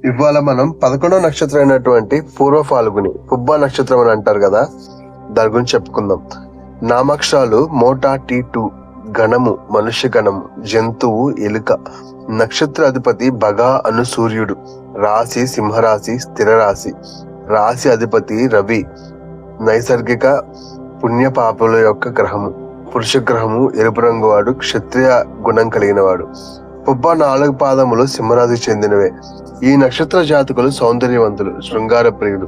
ఇవాళ మనం 11వ నక్షత్రం అయినటువంటి పూర్వ ఫాల్గుని పుబ్బ నక్షత్రం అని అంటారు కదా, దాని గురించి చెప్పుకుందాం. నామాక్షరాలు మోటా టీ2, గణము మనుష్య గణము, జంతువు ఎలుక, నక్షత్ర అధిపతి బగా అను సూర్యుడు, రాశి సింహరాశి స్థిర రాశి, రాశి అధిపతి రవి, నైసర్గిక పుణ్య పాపల యొక్క గ్రహము, పురుష గ్రహము ఎరుపు రంగు వాడు, క్షత్రియ గుణం కలిగిన వాడు. పుబ్బ 4 పాదములు సింహరాశికి చెందినవే. ఈ నక్షత్ర జాతకులు సౌందర్యవంతులు, శృంగార ప్రియులు,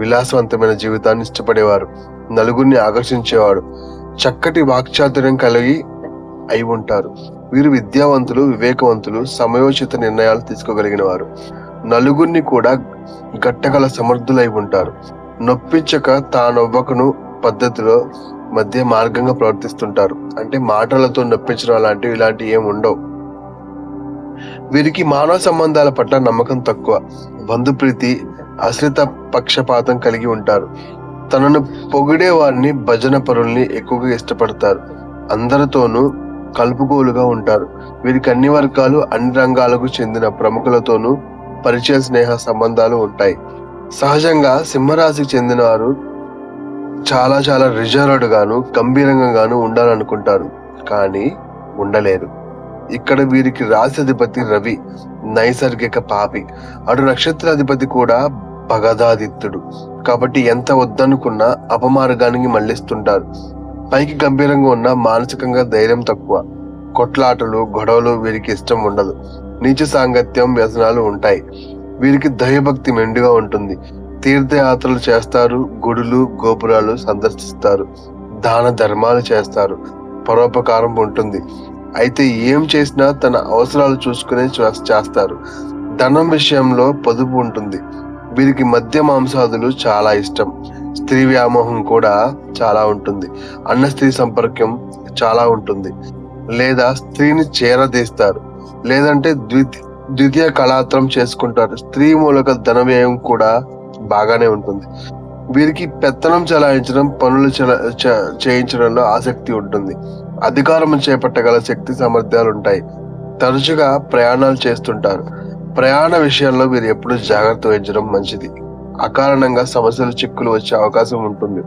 విలాసవంతమైన జీవితాన్ని ఇష్టపడేవారు, నలుగురిని ఆకర్షించేవాడు, చక్కటి వాక్చాతుర్యం కలిగి అయి ఉంటారు. వీరు విద్యావంతులు, వివేకవంతులు, సమయోచిత నిర్ణయాలు తీసుకోగలిగిన వారు, నలుగురిని కూడా గట్టగల సమర్థులై ఉంటారు. నొప్పించక తానొవ్వకను పద్ధతిలో మధ్య మార్గంగా ప్రవర్తిస్తుంటారు. అంటే మాటలతో నొప్పించడం అలాంటివి ఇలాంటివి ఏమి ఉండవు. వీరికి మానవ సంబంధాల పట్ల నమ్మకం తక్కువ, బంధుప్రీతి, అశ్రిత పక్షపాతం కలిగి ఉంటారు. తనను పొగిడే వారిని, భజన పరుల్ని ఎక్కువగా ఇష్టపడతారు. అందరితోనూ కలుపుకోలుగా ఉంటారు. వీరికి అన్ని వర్గాలు, అన్ని రంగాలకు చెందిన ప్రముఖులతోనూ పరిచయ స్నేహ సంబంధాలు ఉంటాయి. సహజంగా సింహరాశికి చెందిన వారు చాలా చాలా రిజర్వ్డ్ గాను, గంభీరంగా గాను ఉండాలనుకుంటారు, కానీ ఉండలేరు. ఇక్కడ వీరికి రాశి అధిపతి రవి, నైసర్గిక పాపి, అటు నక్షత్రాధిపతి కూడా భగదాదిత్యుడు. కాబట్టి ఎంత వద్దనుకున్నా అపమార్గానికి మళ్లిస్తుంటారు. పైకి గంభీరంగా ఉన్న మానసికంగా ధైర్యం తక్కువ. కొట్లాటలు, గొడవలు వీరికి ఇష్టం ఉండదు. నీచ సాంగత్యం, వ్యసనాలు ఉంటాయి. వీరికి దైవభక్తి మెండుగా ఉంటుంది. తీర్థయాత్రలు చేస్తారు, గుడులు గోపురాలు సందర్శిస్తారు, దాన ధర్మాలు చేస్తారు, పరోపకారం ఉంటుంది. అయితే ఏం చేసినా తన అవసరాలు చూసుకునే చేస్తారు. ధనం విషయంలో పొదుపు ఉంటుంది. వీరికి మద్య మాంసాదులు చాలా ఇష్టం. స్త్రీ వ్యామోహం కూడా చాలా ఉంటుంది. అన్న స్త్రీ సంపర్కం చాలా ఉంటుంది. లేదా స్త్రీని చేరదీస్తారు, లేదంటే ద్వితీయ కళాత్రం చేసుకుంటారు. స్త్రీ మూలక ధన వ్యయం కూడా బాగానే ఉంటుంది. వీరికి పెత్తనం చలాయించడం, పనులు చేయించడంలో ఆసక్తి ఉంటుంది. అధికారం చేపట్టగల శక్తి సామర్థ్యాలు ఉంటాయి. తరచుగా ప్రయాణాలు చేస్తుంటారు. ప్రయాణ విషయంలో వీరు ఎప్పుడు జాగ్రత్త వహించడం మంచిది. అకారణంగా సమస్యలు, చిక్కులు వచ్చే అవకాశం ఉంటుంది.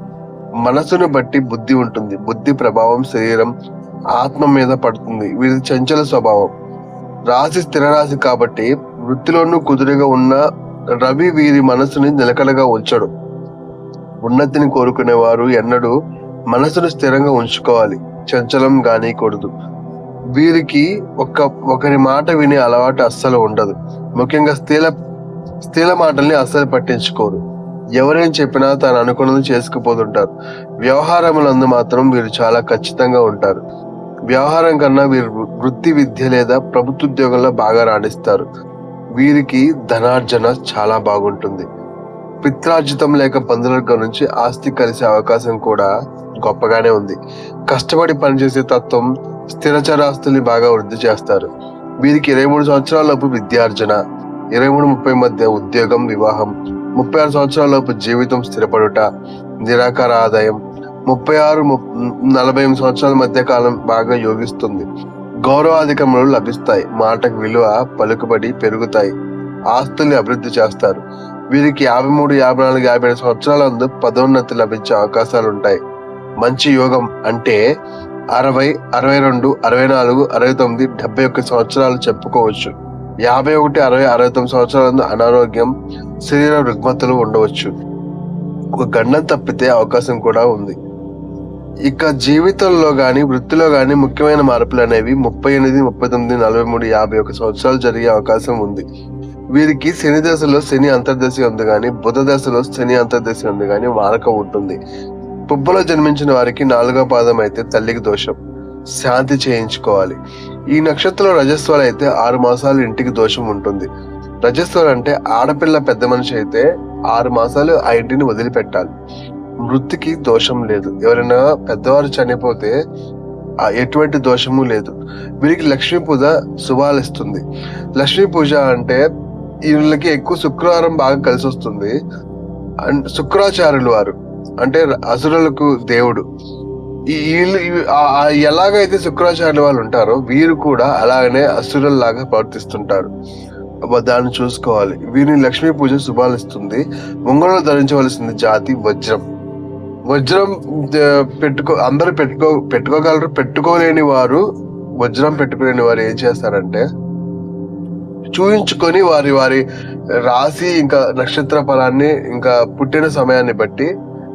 మనసును బట్టి బుద్ధి ఉంటుంది. బుద్ధి ప్రభావం శరీరం, ఆత్మ మీద పడుతుంది. వీరి చంచల స్వభావం. రాశి స్థిర రాశి కాబట్టి వృత్తిలోనూ కుదురుగా ఉన్న రవి వీరి మనసుని నిలకడగా ఉంచడు. ఉన్నతిని కోరుకునేవారు ఎన్నడూ మనసును స్థిరంగా ఉంచుకోవాలి, చంచలం కానీకూడదు. వీరికి ఒకరి మాట వినే అలవాటు అస్సలు ఉండదు. ముఖ్యంగా స్త్రీల మాటల్ని అస్సలు పట్టించుకోరు. ఎవరేం చెప్పినా తాను అనుకున్నది చేసుకుపోతుంటారు. వ్యవహారములందు మాత్రం వీరు చాలా ఖచ్చితంగా ఉంటారు. వ్యవహారం కన్నా వీరు వృత్తి, విద్య లేదా ప్రభుత్వ ఉద్యోగంలో బాగా రాణిస్తారు. వీరికి ధనార్జన చాలా బాగుంటుంది. పిత్రార్జితం లేక బంధువర్గం నుంచి ఆస్తి కలిసే అవకాశం కూడా గొప్పగానే ఉంది. కష్టపడి పనిచేసే తత్వం, స్థిరచరాస్తుల్ని బాగా వృద్ధి చేస్తారు. వీరికి 23 సంవత్సరాలలోపు విద్యార్జన, 23-30 మధ్య ఉద్యోగం, వివాహం, 36 సంవత్సరాలలోపు జీవితం స్థిరపడుట, నిరాకార ఆదాయం, 36-48 సంవత్సరాల మధ్య కాలం బాగా యోగిస్తుంది. గౌరవాధికములు లభిస్తాయి. మాటకు విలువ, పలుకుబడి పెరుగుతాయి. ఆస్తుల్ని అభివృద్ధి చేస్తారు. వీరికి 53, 54, 55 సంవత్సరాలందు పదోన్నతి లభించే అవకాశాలు ఉంటాయి. మంచి యోగం అంటే 60, 62, 64, 69, 71 సంవత్సరాలు చెప్పుకోవచ్చు. 51, 60, 69 సంవత్సరాలందు అనారోగ్యం, శరీర రుగ్మతలు ఉండవచ్చు. ఒక గండం తప్పితే అవకాశం కూడా ఉంది. ఇక జీవితంలో గాని, వృత్తిలో గాని ముఖ్యమైన మార్పులు అనేవి 38, 39, 43, 51 సంవత్సరాలు జరిగే అవకాశం ఉంది. వీరికి శని దశలో శని అంతర్దశ ఉంది గాని, బుధ దశలో శని అంతర్దశ ఉంది గాని వారక ఉంటుంది. పుబ్బలో జన్మించిన వారికి 4వ పాదం అయితే తల్లికి దోషం, శాంతి చేయించుకోవాలి. ఈ నక్షత్రంలో రజస్వలు అయితే 6 మాసాలు ఇంటికి దోషం ఉంటుంది. రజస్వలు అంటే ఆడపిల్ల పెద్ద మనిషి అయితే 6 మాసాలు ఆ ఇంటిని వదిలిపెట్టాలి. వృత్తికి దోషం లేదు. ఎవరైనా పెద్దవారు చనిపోతే ఎటువంటి దోషము లేదు. వీరికి లక్ష్మీ పూజ శుభాలిస్తుంది. లక్ష్మీ పూజ అంటే వీళ్ళకి ఎక్కువ శుక్రవారం బాగా కలిసి వస్తుంది. శుక్రాచార్యులు వారు అంటే అసురులకు దేవుడు. వీళ్ళు ఎలాగైతే శుక్రాచార్యుల వాళ్ళు ఉంటారో వీరు కూడా అలాగనే అసురుల్లాగా ప్రవర్తిస్తుంటారు. దాన్ని చూసుకోవాలి. వీరిని లక్ష్మీ పూజ శుభాలిస్తుంది. ఉంగరంలో ధరించవలసింది జాతి వజ్రం. వజ్రం అందరూ పెట్టుకోగలరు. పెట్టుకోలేని వారు ఏం చేస్తారంటే చూయించుకొని వారి వారి రాశి ఇంకా నక్షత్ర ఫలాన్ని ఇంకా పుట్టిన సమయాన్ని బట్టి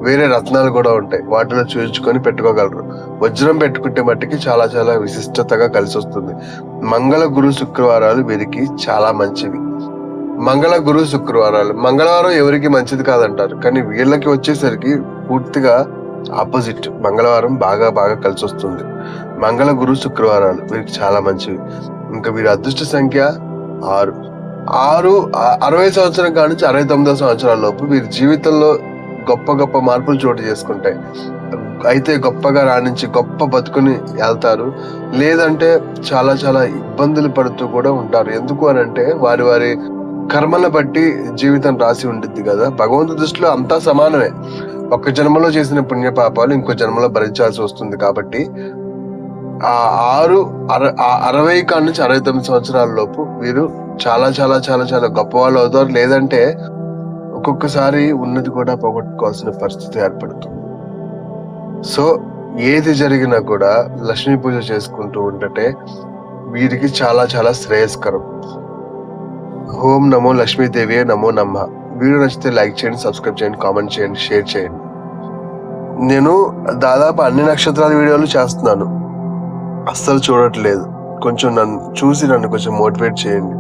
వేరే రత్నాలు కూడా ఉంటాయి, వాటిలో చూయించుకొని పెట్టుకోగలరు. వజ్రం పెట్టుకుంటే మట్టికి చాలా చాలా విశిష్టతగా కలిసి వస్తుంది. మంగళ గురు శుక్రవారాలు వీరికి చాలా మంచివి. మంగళ గురు శుక్రవారాలు, మంగళవారం ఎవరికి మంచిది కాదంటారు, కానీ వీళ్ళకి వచ్చేసరికి పూర్తిగా ఆపోజిట్. మంగళవారం బాగా బాగా కలిసి వస్తుంది. మంగళ గురు శుక్రవారాలు వీరికి చాలా మంచివి. ఇంకా వీరి అదృష్ట సంఖ్య 6. 60 సంవత్సరం కాడి నుంచి 69 సంవత్సరాల లోపు వీరి జీవితంలో గొప్ప గొప్ప మార్పులు చోటు చేసుకుంటాయి. అయితే గొప్పగా రాణించి గొప్ప బతుకుని వెళ్తారు, లేదంటే చాలా చాలా ఇబ్బందులు పడుతూ కూడా ఉంటారు. ఎందుకు అని అంటే వారి వారి కర్మల బట్టి జీవితం రాసి ఉంటుంది కదా. భగవంతు దృష్టిలో అంతా సమానమే. ఒక్క జన్మలో చేసిన పుణ్య పాపాలు ఇంకో జన్మలో భరించాల్సి వస్తుంది. కాబట్టి ఆ 60 కాడి నుంచి 69 సంవత్సరాల లోపు వీరు చాలా చాలా చాలా చాలా గొప్ప వాళ్ళు అవుతారు, లేదంటే ఒక్కొక్కసారి ఉన్నది కూడా పోగొట్టుకోవాల్సిన పరిస్థితి ఏర్పడుతుంది. సో ఏది జరిగినా కూడా లక్ష్మీ పూజ చేసుకుంటూ ఉండటే వీరికి చాలా చాలా శ్రేయస్కరం. ఓం నమో లక్ష్మీదేవి నమో నమః. వీడియో నచ్చితే లైక్ చేయండి, సబ్స్క్రైబ్ చేయండి, కామెంట్ చేయండి, షేర్ చేయండి. నేను దాదాపు అన్ని నక్షత్రాల వీడియోలు చేస్తున్నాను, అస్సలు చూడట్లేదు. కొంచెం నన్ను కొంచెం మోటివేట్ చేయండి.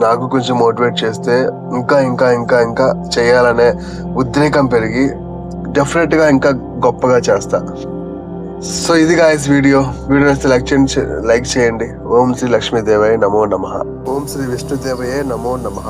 నాకు కొంచెం మోటివేట్ చేస్తే ఇంకా ఇంకా ఇంకా ఇంకా చేయాలనే ఉద్రేకం పెరిగి డెఫినెట్ గా ఇంకా గొప్పగా చేస్తా. సో ఇది గాయస్ వీడియో నచ్చితే లైక్ చేయండి. ఓం శ్రీ లక్ష్మీదేవయ్య నమో నమః. ఓం శ్రీ విష్ణుదేవయ్య నమో నమః.